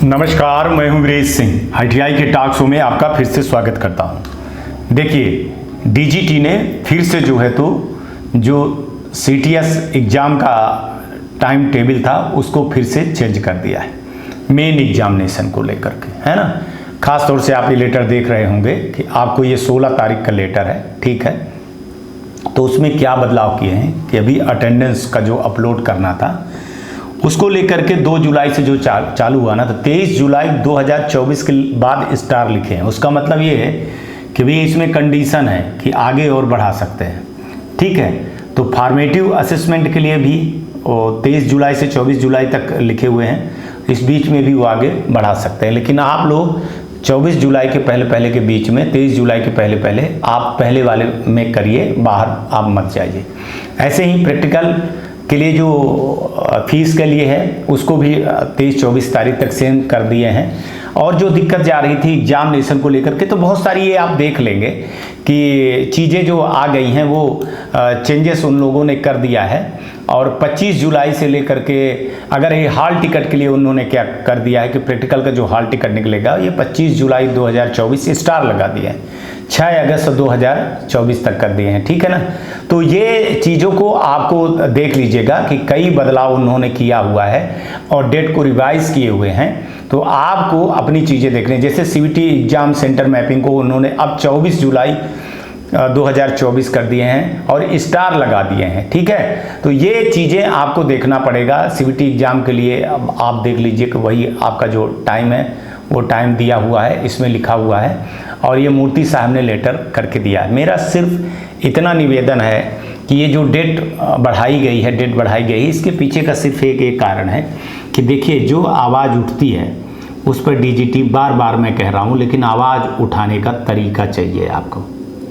नमस्कार, मैं हूं वीरेश सिंह। आईटीआई के टॉक शो में आपका फिर से स्वागत करता हूं। देखिए, डीजीटी ने फिर से जो है तो जो सीटीएस एग्ज़ाम का टाइम टेबल था उसको फिर से चेंज कर दिया है मेन एग्जामिनेशन को लेकर के, है ना। खास तौर से आप ये लेटर देख रहे होंगे कि आपको ये 16 तारीख का लेटर है, ठीक है। तो उसमें क्या बदलाव किए हैं कि अभी अटेंडेंस का जो अपलोड करना था उसको लेकर के 2 जुलाई से जो चालू हुआ ना, तो 23 जुलाई 2024 के बाद स्टार लिखे हैं। उसका मतलब ये है कि भाई इसमें कंडीशन है कि आगे और बढ़ा सकते हैं, ठीक है। तो फॉर्मेटिव असेसमेंट के लिए भी 23 जुलाई से 24 जुलाई तक लिखे हुए हैं, इस बीच में भी वो आगे बढ़ा सकते हैं। लेकिन आप लोग 24 जुलाई के पहले के बीच में, 23 जुलाई के पहले आप पहले वाले में करिए, बाहर आप मत जाइए। ऐसे ही प्रैक्टिकल के लिए जो फीस के लिए है उसको भी 23-24 तारीख तक सेंड कर दिए हैं। और जो दिक्कत जा रही थी एग्जामिनेशन को लेकर के, तो बहुत सारी ये आप देख लेंगे कि चीज़ें जो आ गई हैं वो चेंजेस उन लोगों ने कर दिया है। और 25 जुलाई से लेकर के अगर ये हॉल टिकट के लिए उन्होंने क्या कर दिया है कि प्रैक्टिकल का जो हॉल टिकट निकलेगा ये 25 जुलाई 2024 स्टार लगा दिया है, 6 अगस्त 2024 तक कर दिए हैं, ठीक है ना। तो ये चीज़ों को आपको देख लीजिएगा कि कई बदलाव उन्होंने किया हुआ है और डेट को रिवाइज किए हुए हैं। तो आपको अपनी चीज़ें देखनी, जैसे सीबीटी एग्जाम सेंटर मैपिंग को उन्होंने अब 24 जुलाई 2024 कर दिए हैं और स्टार लगा दिए हैं, ठीक है। तो ये चीज़ें आपको देखना पड़ेगा सीबीटी एग्ज़ाम के लिए। अब आप देख लीजिए कि वही आपका जो टाइम है वो टाइम दिया हुआ है, इसमें लिखा हुआ है और ये मूर्ति साहब ने लेटर करके दिया है। मेरा सिर्फ इतना निवेदन है कि ये जो डेट बढ़ाई गई है, इसके पीछे का सिर्फ एक कारण है कि देखिए, जो आवाज़ उठती है उस पर डीजीटी बार बार मैं कह रहा हूँ, लेकिन आवाज़ उठाने का तरीका चाहिए आपको,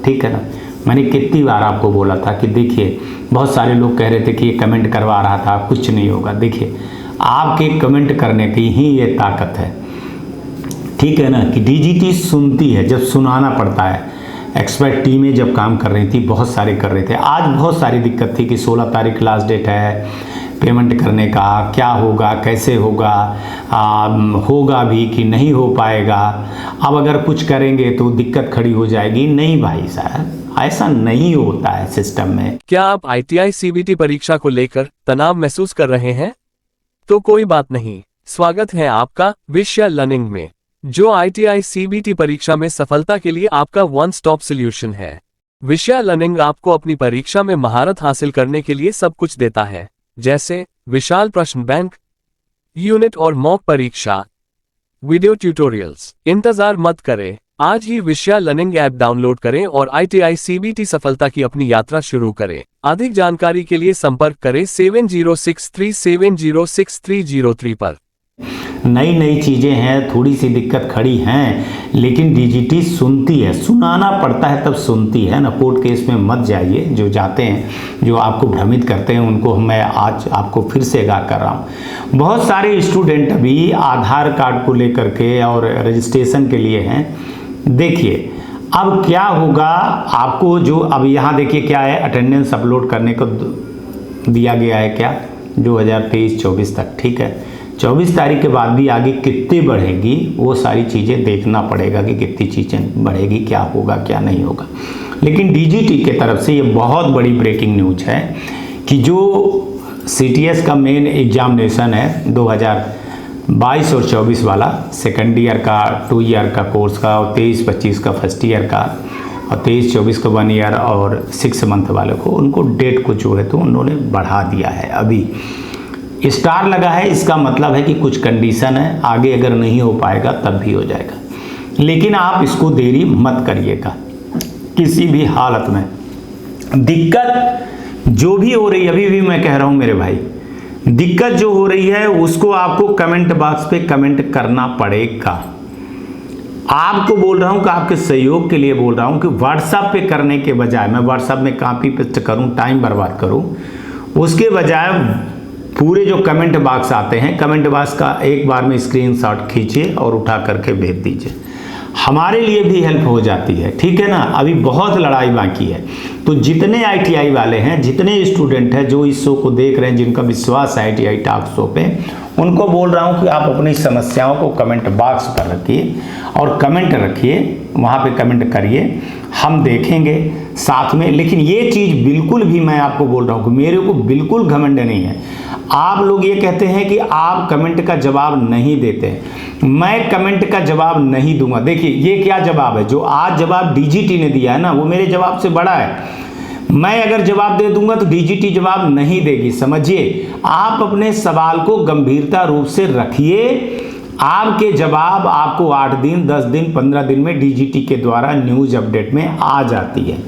ठीक है ना। मैंने कितनी बार आपको बोला था कि देखिए, बहुत सारे लोग कह रहे थे कि ये कमेंट करवा रहा था, कुछ नहीं होगा। देखिए, आपके कमेंट करने की ही ये ताकत है, ठीक है ना, कि डीजीटी सुनती है जब सुनाना पड़ता है। एक्सपर्ट टीमें जब काम कर रही थी, बहुत सारे कर रहे थे। आज बहुत सारी दिक्कत थी कि 16 तारीख लास्ट डेट है पेमेंट करने का, क्या होगा, कैसे होगा, होगा भी कि नहीं हो पाएगा। अब अगर कुछ करेंगे तो दिक्कत खड़ी हो जाएगी। नहीं भाई साहब, ऐसा नहीं होता है सिस्टम में। क्या आप आईटीआई सीबीटी परीक्षा को लेकर तनाव महसूस कर रहे हैं? तो कोई बात नहीं, स्वागत है आपका विषय लर्निंग में, जो आईटीआई सीबीटी परीक्षा में सफलता के लिए आपका वन स्टॉप सॉल्यूशन है। विषय लर्निंग आपको अपनी परीक्षा में महारत हासिल करने के लिए सब कुछ देता है, जैसे विशाल प्रश्न बैंक, यूनिट और मॉक परीक्षा, वीडियो ट्यूटोरियल्स। इंतजार मत करें, आज ही विषय लर्निंग ऐप डाउनलोड करें और आईटीआई सीबीटी सफलता की अपनी यात्रा शुरू करें। अधिक जानकारी के लिए संपर्क करें 7063706303 पर। नई चीज़ें हैं, थोड़ी सी दिक्कत खड़ी हैं, लेकिन डीजीटी सुनती है, सुनाना पड़ता है तब सुनती है ना। कोर्ट केस में मत जाइए, जो जाते हैं, जो आपको भ्रमित करते हैं, उनको मैं आज आपको फिर से आगाह कर रहा हूँ। बहुत सारे स्टूडेंट अभी आधार कार्ड को लेकर के और रजिस्ट्रेशन के लिए हैं। देखिए, अब क्या होगा आपको, जो अब यहाँ देखिए क्या है, अटेंडेंस अपलोड करने को दिया गया है क्या 2023-24 तक, ठीक है। 24 तारीख के बाद भी आगे कितनी बढ़ेगी वो सारी चीज़ें देखना पड़ेगा कि कितनी चीज़ें बढ़ेगी, क्या होगा क्या नहीं होगा। लेकिन डीजीटी के तरफ से ये बहुत बड़ी ब्रेकिंग न्यूज है कि जो सीटीएस का मेन एग्जामिनेशन है 2022 और 24 वाला, सेकेंड ईयर का 2 ईयर का कोर्स का, और 23-25 का फर्स्ट ईयर का, और 23-24 का 1 ईयर और 6 मंथ वाले को, उनको डेट को जो है तो उन्होंने बढ़ा दिया है। अभी स्टार लगा है, इसका मतलब है कि कुछ कंडीशन है, आगे अगर नहीं हो पाएगा तब भी हो जाएगा। लेकिन आप इसको देरी मत करिएगा किसी भी हालत में। दिक्कत जो भी हो रही है, अभी भी मैं कह रहा हूं मेरे भाई, दिक्कत जो हो रही है उसको आपको कमेंट बॉक्स पे कमेंट करना पड़ेगा। आपको बोल रहा हूं कि आपके सहयोग के लिए बोल रहा हूं कि व्हाट्सएप पे करने के बजाय, मैं व्हाट्सएप में कॉपी पेस्ट करूं, टाइम बर्बाद करूं, उसके बजाय पूरे जो कमेंट बॉक्स आते हैं, कमेंट बॉक्स का एक बार में स्क्रीनशॉट खींचिए और उठा करके भेज दीजिए। हमारे लिए भी हेल्प हो जाती है, ठीक है ना। अभी बहुत लड़ाई बाकी है। तो जितने आईटीआई वाले हैं, जितने स्टूडेंट हैं जो इस शो को देख रहे हैं, जिनका विश्वास है आईटीआई टॉक शो पे, उनको बोल रहा हूँ कि आप अपनी समस्याओं को कमेंट बॉक्स पर रखिए और कमेंट रखिए, वहाँ पे कमेंट करिए, हम देखेंगे साथ में। लेकिन ये चीज़ बिल्कुल भी मैं आपको बोल रहा हूँ कि मेरे को बिल्कुल घमंड नहीं है। आप लोग ये कहते हैं कि आप कमेंट का जवाब नहीं देते, मैं कमेंट का जवाब नहीं दूंगा। देखिए ये क्या जवाब है, जो आज जवाब डीजीटी ने दिया है ना, वो मेरे जवाब से बड़ा है। मैं अगर जवाब दे दूंगा तो डीजीटी जवाब नहीं देगी, समझिए। आप अपने सवाल को गंभीरता रूप से रखिए, आपके जवाब आपको 8 दिन 10 दिन 15 दिन में डीजीटी के द्वारा न्यूज़ अपडेट में आ जाती है।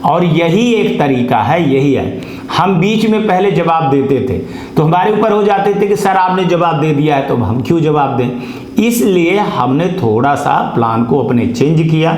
और यही एक तरीका है, यही है। हम बीच में पहले जवाब देते थे तो हमारे ऊपर हो जाते थे कि सर आपने जवाब दे दिया है तो हम क्यों जवाब दें। इसलिए हमने थोड़ा सा प्लान को अपने चेंज किया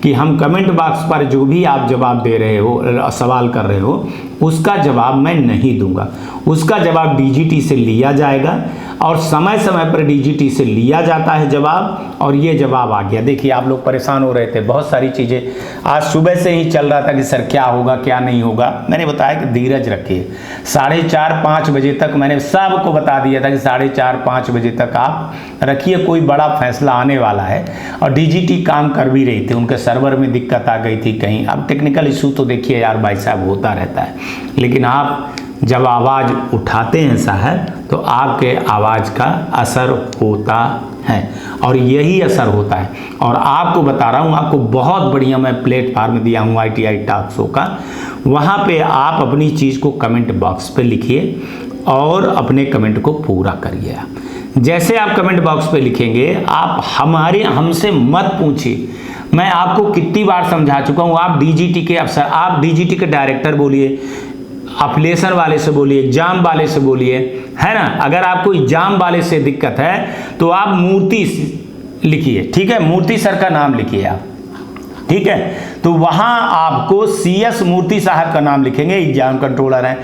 कि हम कमेंट बॉक्स पर जो भी आप जवाब दे रहे हो, सवाल कर रहे हो, उसका जवाब मैं नहीं दूंगा। उसका जवाब डीजीटी से लिया जाएगा और समय समय पर डीजीटी से लिया जाता है जवाब, और ये जवाब आ गया। देखिए आप लोग परेशान हो रहे थे, बहुत सारी चीज़ें आज सुबह से ही चल रहा था कि सर क्या होगा क्या नहीं होगा। मैंने बताया कि धीरज रखिए, 4:30-5 बजे तक मैंने सबको बता दिया था कि 4:30-5 बजे तक आप रखिए, कोई बड़ा फैसला आने वाला है। और डीजीटी काम कर भी रही थी, उनके सर्वर में दिक्कत आ गई थी कहीं। अब टेक्निकल इशू तो देखिए यार भाई साहब होता रहता है, लेकिन आप जब आवाज़ उठाते हैं साहब तो आपके आवाज़ का असर होता है, और यही असर होता है। और आपको बता रहा हूँ, आपको बहुत बढ़िया मैं प्लेटफार्म दिया हूँ ITI टॉक शो का, वहाँ पे आप अपनी चीज़ को कमेंट बॉक्स पे लिखिए और अपने कमेंट को पूरा करिए। जैसे आप कमेंट बॉक्स पे लिखेंगे, आप हमसे मत पूछिए। मैं आपको कितनी बार समझा चुका हूँ, आप डीजीटी के अफसर, आप डीजीटी के डायरेक्टर बोलिए, एफिलिएशन वाले से बोलिए, एग्जाम वाले से बोलिए, है ना। अगर आपको एग्जाम वाले से दिक्कत है तो आप मूर्ति लिखिए, ठीक है, मूर्ति सर का नाम लिखिए आप, ठीक है। तो वहाँ आपको CS मूर्ति साहब का नाम लिखेंगे, एग्जाम कंट्रोलर हैं।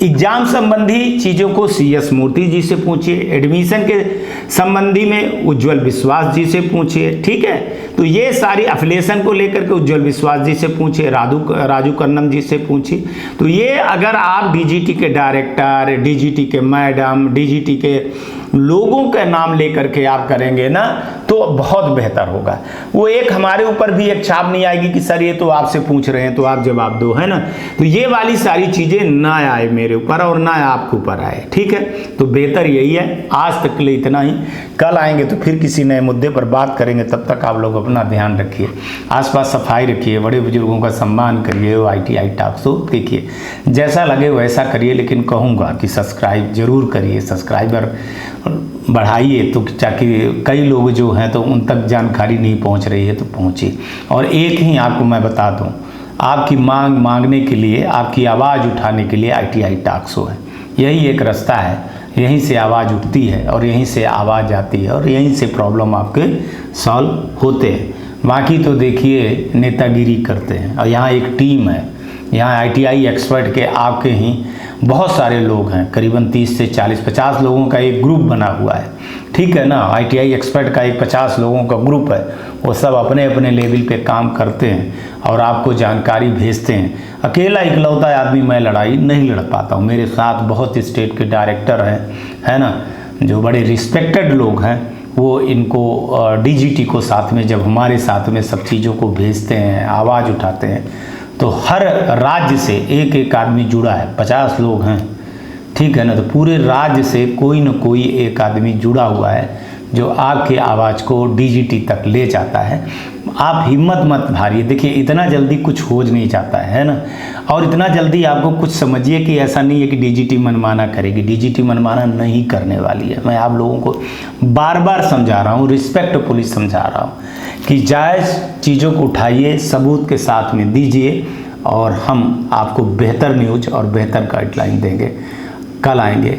एग्जाम संबंधी चीज़ों को CS मूर्ति जी से पूछिए, एडमिशन के संबंधी में उज्जवल विश्वास जी से पूछिए, ठीक है। तो ये सारी एफिलिएशन को लेकर के उज्जवल विश्वास जी से पूछिए, राजू कन्नम जी से पूछिए। तो ये अगर आप डीजीटी के डायरेक्टर, डीजीटी के मैडम, डीजीटी के लोगों का नाम लेकर के आप करेंगे ना तो बहुत बेहतर होगा। वो एक हमारे ऊपर भी एक छाप नहीं आएगी कि सर ये तो आपसे पूछ रहे हैं तो आप जवाब दो, है ना। तो ये वाली सारी चीज़ें ना आए मेरे ऊपर और ना आपके ऊपर आए, ठीक है। तो बेहतर यही है। आज तक के लिए इतना ही, कल आएंगे तो फिर किसी नए मुद्दे पर बात करेंगे। तब तक आप लोग अपना ध्यान रखिए, आसपास सफाई रखिए, बड़े बुजुर्गों का सम्मान करिए। ITI टॉक शो देखिए, जैसा लगे वैसा करिए, लेकिन कहूँगा कि सब्सक्राइब जरूर करिए, सब्सक्राइबर बढ़ाइए, तो ताकि कई लोग जो हैं तो उन तक जानकारी नहीं पहुंच रही है तो पहुंचे। और एक ही आपको मैं बता दूं, आपकी मांगने के लिए, आपकी आवाज़ उठाने के लिए ITI टॉक शो है। यही एक रास्ता है, यहीं से आवाज़ उठती है और यहीं से आवाज़ आती है और यहीं से प्रॉब्लम आपके सॉल्व होते हैं। बाकी तो देखिए नेतागिरी करते हैं। और यहाँ एक टीम है, यहाँ ITI एक्सपर्ट के आपके ही बहुत सारे लोग हैं, करीबन 30 से 40-50 लोगों का एक ग्रुप बना हुआ है, ठीक है ना। ITI एक्सपर्ट का एक 50 लोगों का ग्रुप है, वो सब अपने अपने लेवल पे काम करते हैं और आपको जानकारी भेजते हैं। अकेला इकलौता आदमी मैं लड़ाई नहीं लड़ पाता हूँ, मेरे साथ बहुत स्टेट के डायरेक्टर हैं, है ना, जो बड़े रिस्पेक्टेड लोग हैं। वो इनको डीजीटी को साथ में, जब हमारे साथ में सब चीज़ों को भेजते हैं, आवाज़ उठाते हैं, तो हर राज्य से एक एक आदमी जुड़ा है। 50 लोग हैं, ठीक है ना। तो पूरे राज्य से कोई न कोई एक आदमी जुड़ा हुआ है जो आपकी आवाज़ को डीजीटी तक ले जाता है। आप हिम्मत मत हारिए। देखिए इतना जल्दी कुछ हो नहीं जाता है ना। और इतना जल्दी आपको कुछ समझिए कि ऐसा नहीं है कि डीजीटी मनमाना करेगी। डीजीटी मनमाना नहीं करने वाली है। मैं आप लोगों को बार बार समझा रहा हूँ, रिस्पेक्ट पुलिस समझा रहा हूँ कि जायज़ चीज़ों को उठाइए, सबूत के साथ में दीजिए, और हम आपको बेहतर न्यूज़ और बेहतर गाइडलाइन देंगे। कल आएंगे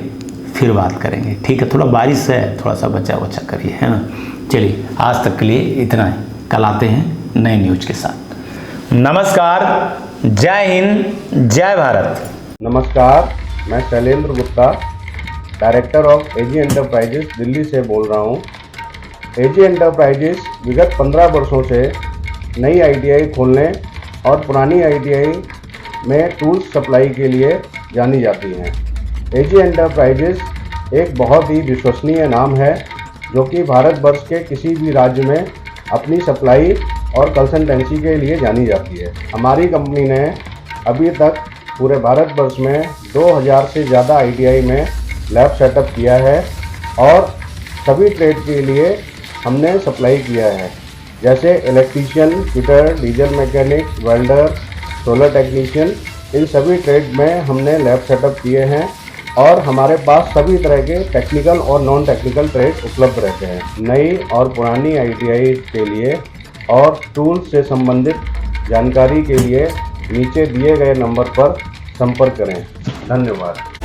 फिर बात करेंगे, ठीक है। थोड़ा बारिश है, थोड़ा सा बचा करिए, है ना। चलिए आज तक के लिए इतना ही, कल आते हैं नए न्यूज़ के साथ। नमस्कार, जय हिंद, जय भारत। नमस्कार, मैं Shailendra Gupta, director of AG enterprises Delhi से बोल रहा हूँ। AG एंटरप्राइजेस विगत 15 वर्षों से नई ITI खोलने और पुरानी ITI में टूल्स सप्लाई के लिए जानी जाती हैं। AG एंटरप्राइजेस एक बहुत ही विश्वसनीय नाम है जो कि भारतवर्ष के किसी भी राज्य में अपनी सप्लाई और कंसल्टेंसी के लिए जानी जाती है। हमारी कंपनी ने अभी तक पूरे भारतवर्ष में 2000 से ज़्यादा ITI में लैब सेटअप किया है और सभी ट्रेड के लिए हमने सप्लाई किया है, जैसे electrician, fitter, diesel mechanic, welder, solar technician, इन सभी ट्रेड में हमने लैब सेटअप किए हैं और हमारे पास सभी तरह के टेक्निकल और नॉन टेक्निकल ट्रेड उपलब्ध रहते हैं। नई और पुरानी ITI के लिए और टूल्स से संबंधित जानकारी के लिए नीचे दिए गए नंबर पर संपर्क करें। धन्यवाद।